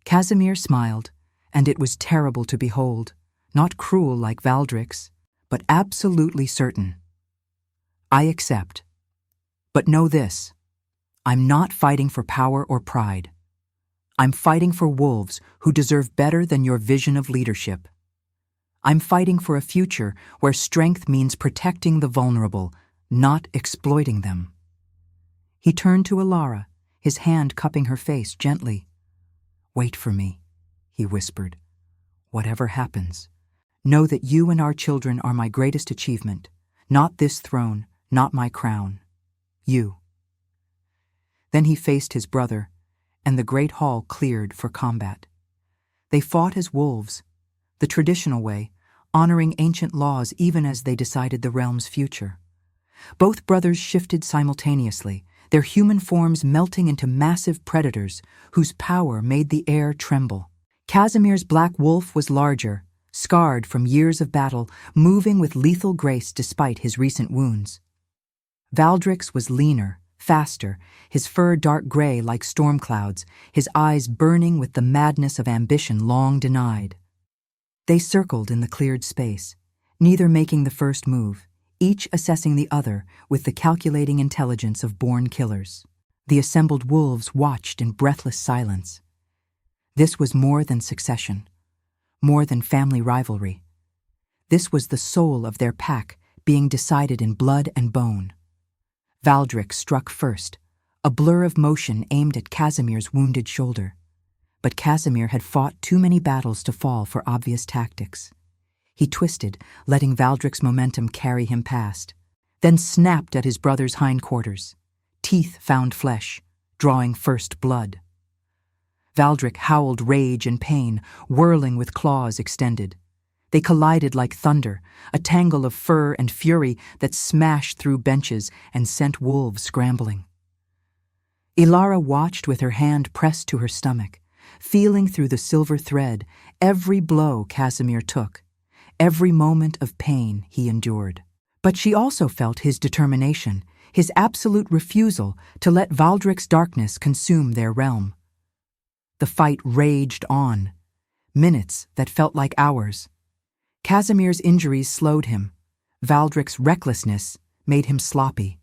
Speaker 1: Casimir smiled, and it was terrible to behold, not cruel like Valdric's, but absolutely certain. "I accept. But know this, I'm not fighting for power or pride. I'm fighting for wolves who deserve better than your vision of leadership. I'm fighting for a future where strength means protecting the vulnerable, not exploiting them." He turned to Alara, his hand cupping her face gently. "Wait for me," he whispered. "Whatever happens, know that you and our children are my greatest achievement, not this throne, not my crown. You." Then he faced his brother, and the great hall cleared for combat. They fought as wolves, the traditional way, honoring ancient laws even as they decided the realm's future. Both brothers shifted simultaneously, their human forms melting into massive predators whose power made the air tremble. Casimir's black wolf was larger, scarred from years of battle, moving with lethal grace despite his recent wounds. Valdric's was leaner, faster, his fur dark gray like storm clouds, his eyes burning with the madness of ambition long denied. They circled in the cleared space, neither making the first move, each assessing the other with the calculating intelligence of born killers. The assembled wolves watched in breathless silence. This was more than succession, more than family rivalry. This was the soul of their pack, being decided in blood and bone. Valdric struck first, a blur of motion aimed at Casimir's wounded shoulder. But Casimir had fought too many battles to fall for obvious tactics. He twisted, letting Valdric's momentum carry him past, then snapped at his brother's hindquarters. Teeth found flesh, drawing first blood. Valdric howled rage and pain, whirling with claws extended. They collided like thunder, a tangle of fur and fury that smashed through benches and sent wolves scrambling. Ilara watched with her hand pressed to her stomach, feeling through the silver thread every blow Casimir took, every moment of pain he endured. But she also felt his determination, his absolute refusal to let Valdric's darkness consume their realm. The fight raged on, minutes that felt like hours. Casimir's injuries slowed him. Valdric's recklessness made him sloppy.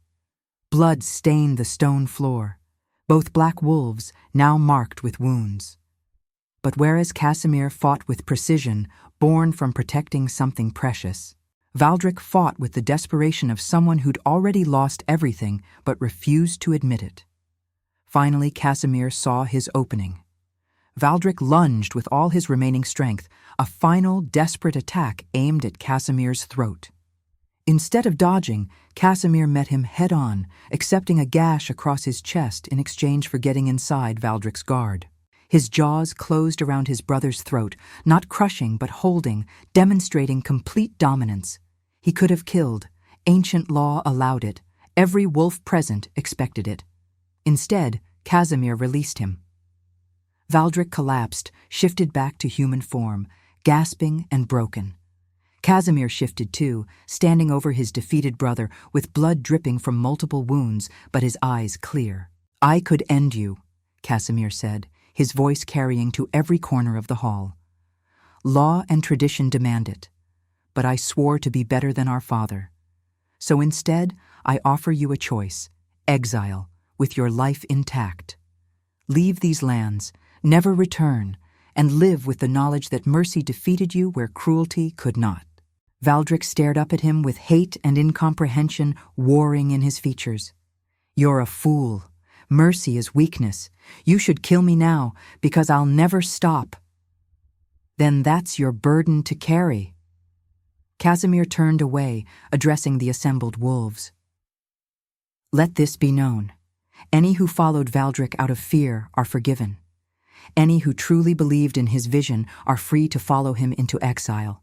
Speaker 1: Blood stained the stone floor, both black wolves now marked with wounds. But whereas Casimir fought with precision, born from protecting something precious, Valdric fought with the desperation of someone who'd already lost everything but refused to admit it. Finally, Casimir saw his opening. Valdric lunged with all his remaining strength, a final, desperate attack aimed at Casimir's throat. Instead of dodging, Casimir met him head-on, accepting a gash across his chest in exchange for getting inside Valdric's guard. His jaws closed around his brother's throat, not crushing but holding, demonstrating complete dominance. He could have killed. Ancient law allowed it. Every wolf present expected it. Instead, Casimir released him. Valdric collapsed, shifted back to human form, gasping and broken. Casimir shifted too, standing over his defeated brother with blood dripping from multiple wounds, but his eyes clear. "I could end you," Casimir said, his voice carrying to every corner of the hall. "Law and tradition demand it, but I swore to be better than our father. So instead, I offer you a choice: exile, with your life intact. Leave these lands, never return, and live with the knowledge that mercy defeated you where cruelty could not." Valdric stared up at him with hate and incomprehension warring in his features. "You're a fool. Mercy is weakness. You should kill me now, because I'll never stop." "Then that's your burden to carry." Casimir turned away, addressing the assembled wolves. "Let this be known. Any who followed Valdric out of fear are forgiven. Any who truly believed in his vision are free to follow him into exile.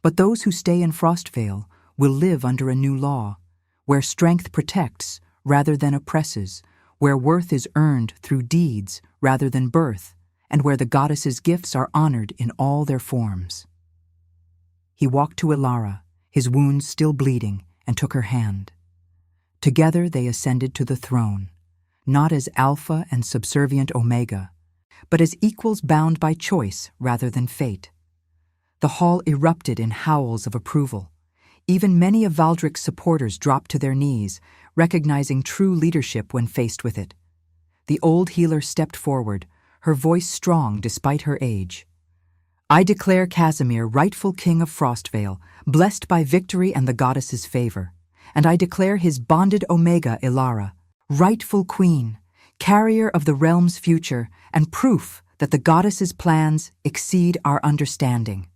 Speaker 1: But those who stay in Frostvale will live under a new law, where strength protects rather than oppresses, where worth is earned through deeds rather than birth, and where the goddess's gifts are honored in all their forms." He walked to Ilara, his wounds still bleeding, and took her hand. Together they ascended to the throne, not as Alpha and subservient Omega, but as equals bound by choice rather than fate. The hall erupted in howls of approval. Even many of Valdric's supporters dropped to their knees, recognizing true leadership when faced with it. The old healer stepped forward, her voice strong despite her age. "I declare Casimir rightful king of Frostvale, blessed by victory and the goddess's favor. And I declare his bonded Omega Ilara, rightful queen, carrier of the realm's future, and proof that the goddess's plans exceed our understanding."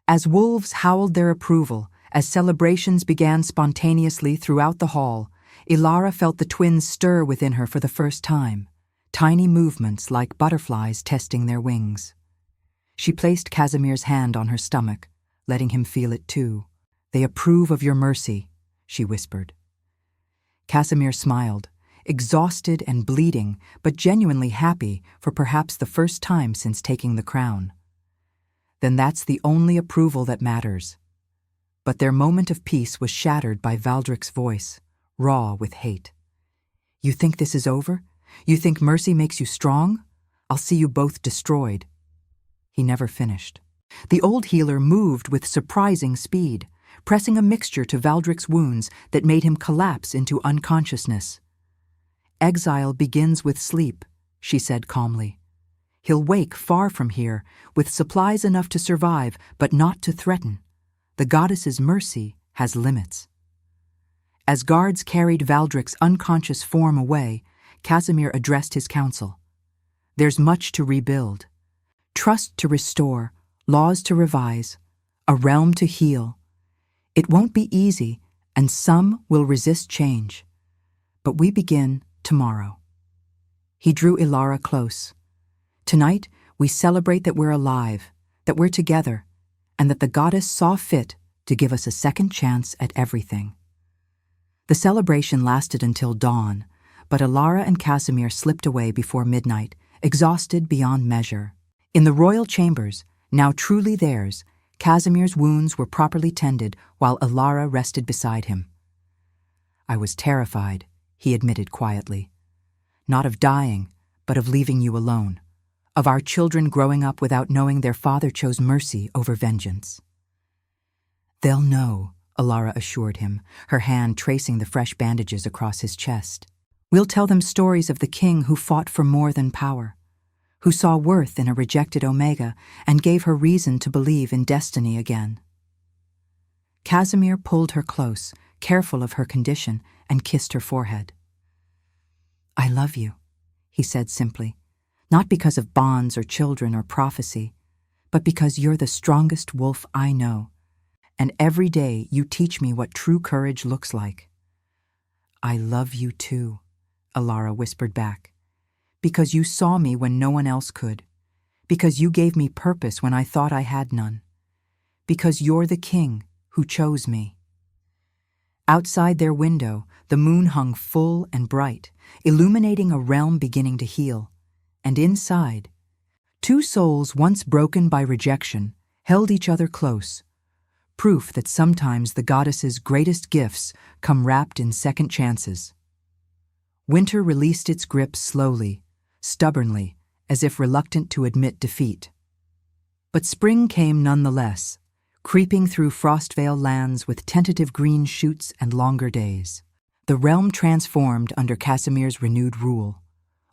Speaker 1: As wolves howled their approval, as celebrations began spontaneously throughout the hall, Ilara felt the twins stir within her for the first time, tiny movements like butterflies testing their wings. She placed Casimir's hand on her stomach, letting him feel it too. "They approve of your mercy," she whispered. Casimir smiled, exhausted and bleeding, but genuinely happy for perhaps the first time since taking the crown. "Then that's the only approval that matters." But their moment of peace was shattered by Valdric's voice, raw with hate. "You think this is over? You think mercy makes you strong? I'll see you both destroyed." He never finished. The old healer moved with surprising speed, pressing a mixture to Valdric's wounds that made him collapse into unconsciousness. "Exile begins with sleep," she said calmly. "He'll wake far from here, with supplies enough to survive, but not to threaten. The goddess's mercy has limits. As guards carried Valdric's unconscious form away, Casimir addressed his council. There's much to rebuild. Trust to restore, laws to revise, a realm to heal. It won't be easy, and some will resist change. But we begin tomorrow. He drew Ilara close. Tonight, we celebrate that we're alive, that we're together, and that the goddess saw fit to give us a second chance at everything. The celebration lasted until dawn, but Ilara and Casimir slipped away before midnight, exhausted beyond measure. In the royal chambers, now truly theirs, Casimir's wounds were properly tended while Ilara rested beside him. I was terrified, he admitted quietly. Not of dying, but of leaving you alone. Of our children growing up without knowing their father chose mercy over vengeance. They'll know, Ilara assured him, her hand tracing the fresh bandages across his chest. We'll tell them stories of the king who fought for more than power, who saw worth in a rejected Omega and gave her reason to believe in destiny again. Casimir pulled her close, careful of her condition, and kissed her forehead. I love you, he said simply, not because of bonds or children or prophecy, but because you're the strongest wolf I know, and every day you teach me what true courage looks like. I love you too, Ilara whispered back, because you saw me when no one else could, because you gave me purpose when I thought I had none, because you're the king who chose me. Outside their window, the moon hung full and bright, illuminating a realm beginning to heal, and inside, two souls once broken by rejection held each other close, proof that sometimes the goddess's greatest gifts come wrapped in second chances. Winter released its grip slowly, stubbornly, as if reluctant to admit defeat. But spring came nonetheless, creeping through Frostvale lands with tentative green shoots and longer days. The realm transformed under Casimir's renewed rule.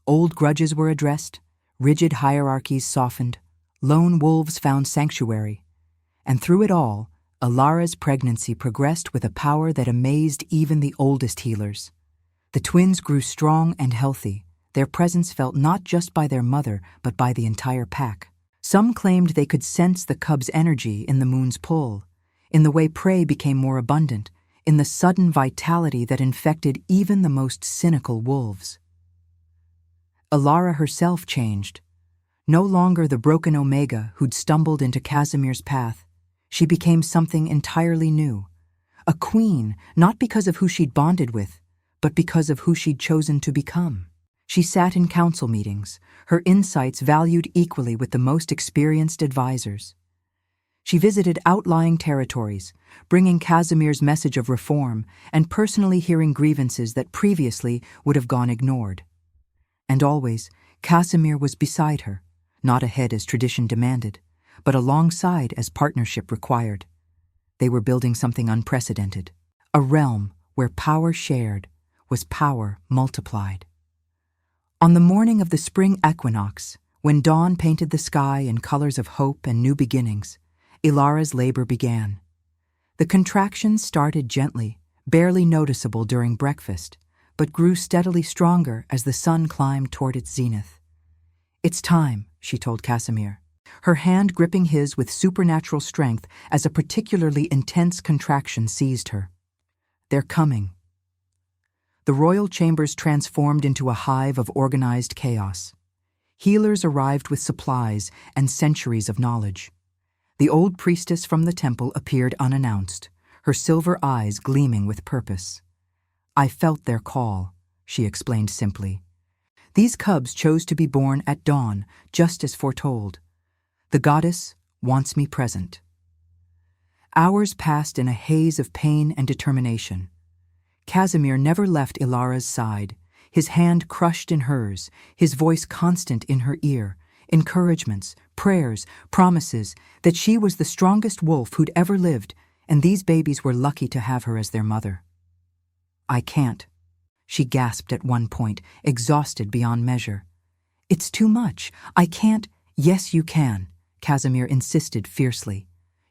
Speaker 1: Old grudges were addressed, rigid hierarchies softened, lone wolves found sanctuary, and through it all, Ilara's pregnancy progressed with a power that amazed even the oldest healers. The twins grew strong and healthy, their presence felt not just by their mother, but by the entire pack. Some claimed they could sense the cub's energy in the moon's pull, in the way prey became more abundant, in the sudden vitality that infected even the most cynical wolves. Ilara herself changed. No longer the broken Omega who'd stumbled into Casimir's path, she became something entirely new. A queen, not because of who she'd bonded with, but because of who she'd chosen to become. She sat in council meetings, her insights valued equally with the most experienced advisors. She visited outlying territories, bringing Casimir's message of reform and personally hearing grievances that previously would have gone ignored. And always, Casimir was beside her, not ahead as tradition demanded, but alongside as partnership required. They were building something unprecedented, a realm where power shared was power multiplied. On the morning of the spring equinox, when dawn painted the sky in colors of hope and new beginnings, Ilara's labor began. The contractions started gently, barely noticeable during breakfast, but grew steadily stronger as the sun climbed toward its zenith. It's time, she told Casimir, her hand gripping his with supernatural strength as a particularly intense contraction seized her. They're coming. The royal chambers transformed into a hive of organized chaos. Healers arrived with supplies and centuries of knowledge. The old priestess from the temple appeared unannounced, her silver eyes gleaming with purpose. I felt their call, she explained simply. These cubs chose to be born at dawn, just as foretold. The goddess wants me present. Hours passed in a haze of pain and determination. Casimir never left Ilara's side, his hand crushed in hers, his voice constant in her ear, encouragements, prayers, promises that she was the strongest wolf who'd ever lived, and these babies were lucky to have her as their mother. I can't, she gasped at one point, exhausted beyond measure. It's too much. I can't. Yes, you can, Casimir insisted fiercely.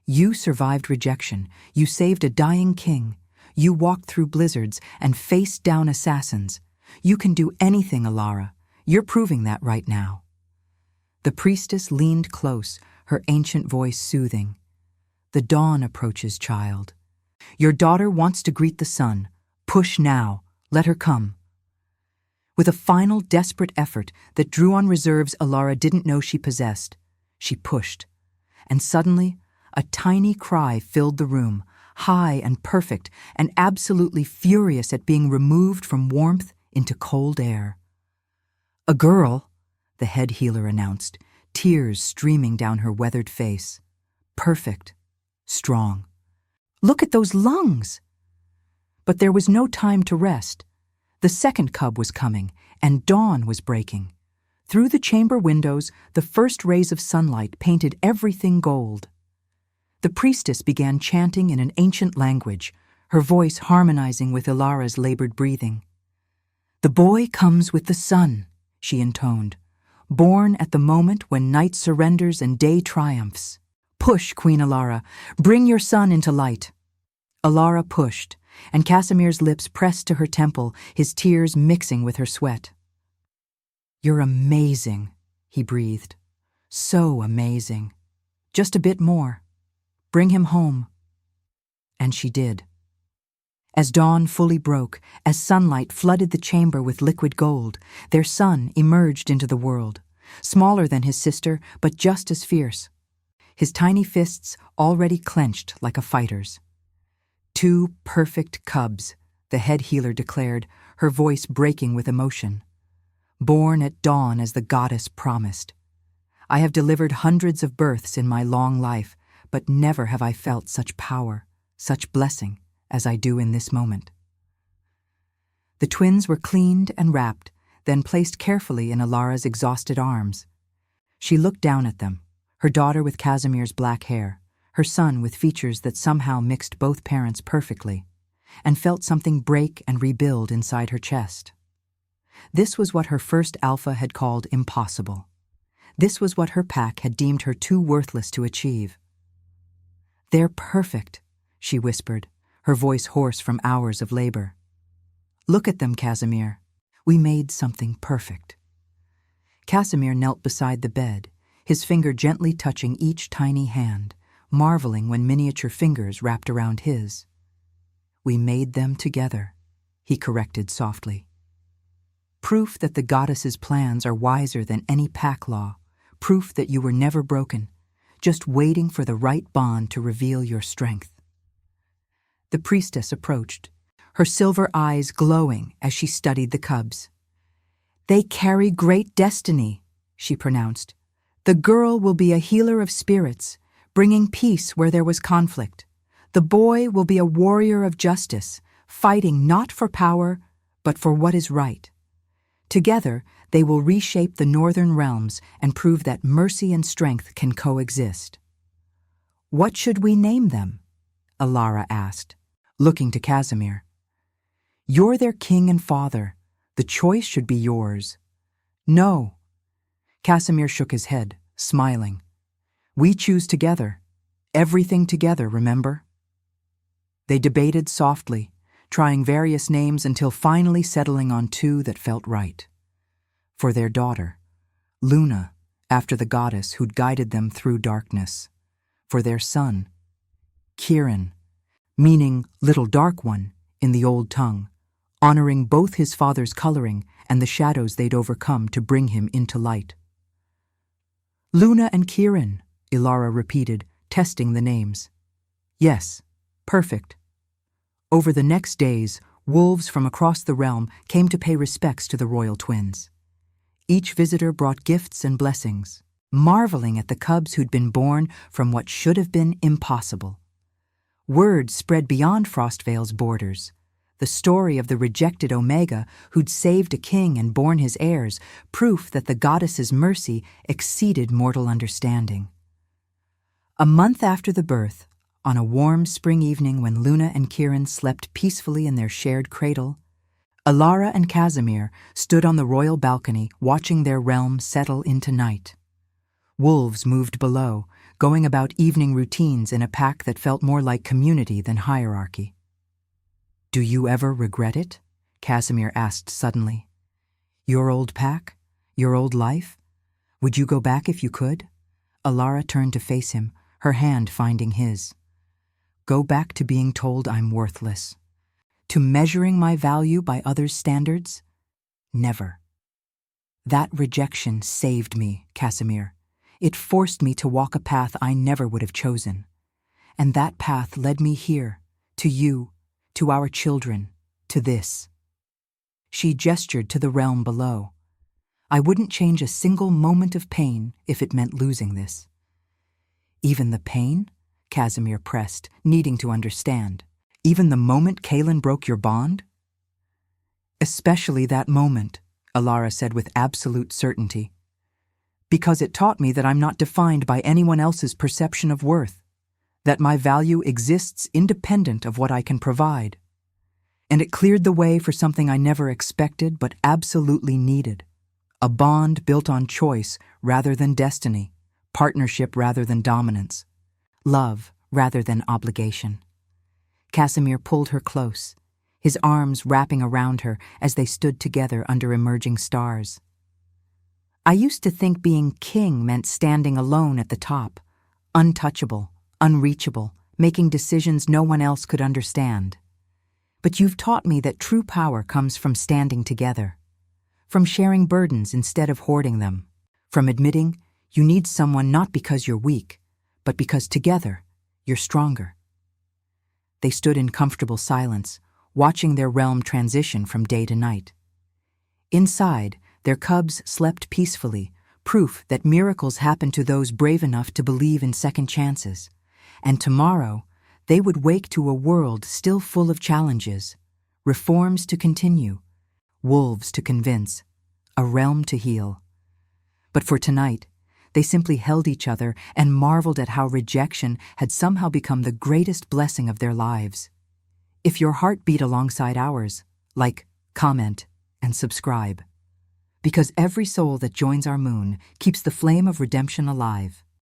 Speaker 1: You survived rejection. You saved a dying king. You walked through blizzards and faced down assassins. You can do anything, Alara. You're proving that right now." The priestess leaned close, her ancient voice soothing. "The dawn approaches, child. Your daughter wants to greet the sun. Push now. Let her come." With a final desperate effort that drew on reserves Alara didn't know she possessed, she pushed. And suddenly, a tiny cry filled the room, high and perfect and absolutely furious at being removed from warmth into cold air. "A girl," the head healer announced, tears streaming down her weathered face. "Perfect. Strong. Look at those lungs!" But there was no time to rest. The second cub was coming, and dawn was breaking. Through the chamber windows, the first rays of sunlight painted everything gold. The priestess began chanting in an ancient language, her voice harmonizing with Ilara's labored breathing. "The boy comes with the sun," she intoned, "born at the moment when night surrenders and day triumphs. Push, Queen Ilara, bring your son into light." Ilara pushed, and Casimir's lips pressed to her temple, his tears mixing with her sweat. "You're amazing," he breathed. "So amazing. Just a bit more. Bring him home." And she did. As dawn fully broke, as sunlight flooded the chamber with liquid gold, their son emerged into the world, smaller than his sister, but just as fierce. His tiny fists already clenched like a fighter's. "Two perfect cubs," the head healer declared, her voice breaking with emotion. "Born at dawn as the goddess promised. I have delivered hundreds of births in my long life, but never have I felt such power, such blessing, as I do in this moment." The twins were cleaned and wrapped, then placed carefully in Ilara's exhausted arms. She looked down at them, her daughter with Casimir's black hair, her son with features that somehow mixed both parents perfectly, and felt something break and rebuild inside her chest. This was what her first alpha had called impossible. This was what her pack had deemed her too worthless to achieve. "They're perfect," she whispered, her voice hoarse from hours of labor. "Look at them, Casimir. We made something perfect." Casimir knelt beside the bed, his finger gently touching each tiny hand, marveling when miniature fingers wrapped around his. "We made them together," he corrected softly. "Proof that the goddess's plans are wiser than any pack law, proof that you were never broken, just waiting for the right bond to reveal your strength." The priestess approached, her silver eyes glowing as she studied the cubs. "They carry great destiny," she pronounced. "The girl will be a healer of spirits, bringing peace where there was conflict. The boy will be a warrior of justice, fighting not for power, but for what is right. Together, they will reshape the northern realms and prove that mercy and strength can coexist." "What should we name them?" Ilara asked, looking to Casimir. "You're their king and father. The choice should be yours." "No." Casimir shook his head, smiling. "We choose together. Everything together, remember?" They debated softly, trying various names until finally settling on two that felt right. For their daughter, Luna, after the goddess who'd guided them through darkness. For their son, Kirin, meaning little dark one in the old tongue, honoring both his father's coloring and the shadows they'd overcome to bring him into light. "Luna and Kirin," Ilara repeated, testing the names. "Yes, perfect." Over the next days, wolves from across the realm came to pay respects to the royal twins. Each visitor brought gifts and blessings, marveling at the cubs who'd been born from what should have been impossible. Word spread beyond Frostvale's borders. The story of the rejected Omega who'd saved a king and borne his heirs, proof that the goddess's mercy exceeded mortal understanding. A month after the birth, on a warm spring evening when Luna and Kirin slept peacefully in their shared cradle, Ilara and Casimir stood on the royal balcony watching their realm settle into night. Wolves moved below, going about evening routines in a pack that felt more like community than hierarchy. "Do you ever regret it?" Casimir asked suddenly. "Your old pack? Your old life? Would you go back if you could?" Alara turned to face him, her hand finding his. "Go back to being told I'm worthless? To measuring my value by others' standards? Never. That rejection saved me, Casimir. It forced me to walk a path I never would have chosen. And that path led me here, to you, to our children, to this." She gestured to the realm below. "I wouldn't change a single moment of pain if it meant losing this." "Even the pain?" Casimir pressed, needing to understand. "Even the moment Kaelin broke your bond?" "Especially that moment," Alara said with absolute certainty. "Because it taught me that I'm not defined by anyone else's perception of worth, that my value exists independent of what I can provide. And it cleared the way for something I never expected but absolutely needed. A bond built on choice rather than destiny, partnership rather than dominance, love rather than obligation." Casimir pulled her close, his arms wrapping around her as they stood together under emerging stars. "I used to think being king meant standing alone at the top, untouchable, unreachable, making decisions no one else could understand. But you've taught me that true power comes from standing together, from sharing burdens instead of hoarding them, from admitting you need someone not because you're weak, but because together you're stronger." They stood in comfortable silence, watching their realm transition from day to night. Inside, their cubs slept peacefully, proof that miracles happen to those brave enough to believe in second chances. And tomorrow, they would wake to a world still full of challenges, reforms to continue, wolves to convince, a realm to heal. But for tonight, they simply held each other and marveled at how rejection had somehow become the greatest blessing of their lives. If your heart beat alongside ours, like, comment, and subscribe. Because every soul that joins our moon keeps the flame of redemption alive.